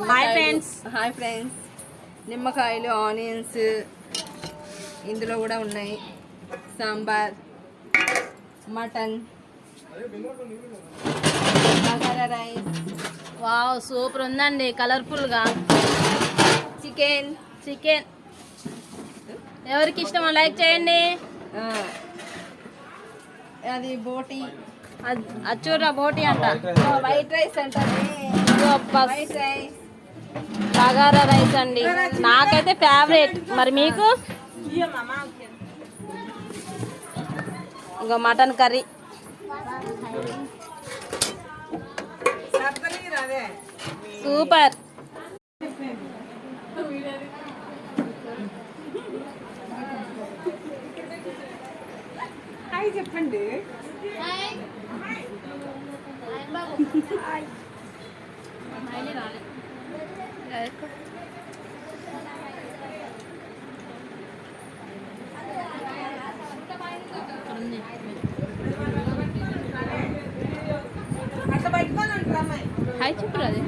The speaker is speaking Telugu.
హాయ్ ఫ్రెండ్స్, నిమ్మకాయలు, ఆనియన్స్ ఇందులో కూడా ఉన్నాయి. Sambar, mutton, bagara rice. Wow, super ఉందండి, కలర్ఫుల్గా. చికెన్. ఎవరికి ఇష్టమో లైక్ చేయండి. అది బోటి, అచ్చూరా బోటి అంట. వైట్ రైస్ అంటారు. వైట్ రైస్, బగారా రైస్ అండి, నాకైతే ఫేవరెట్. మరి మీకు? ఇంకా మటన్ కర్రీ. సూపర్. హాయ్ చెప్పండి. హాయ్ చెప్పు రాదు.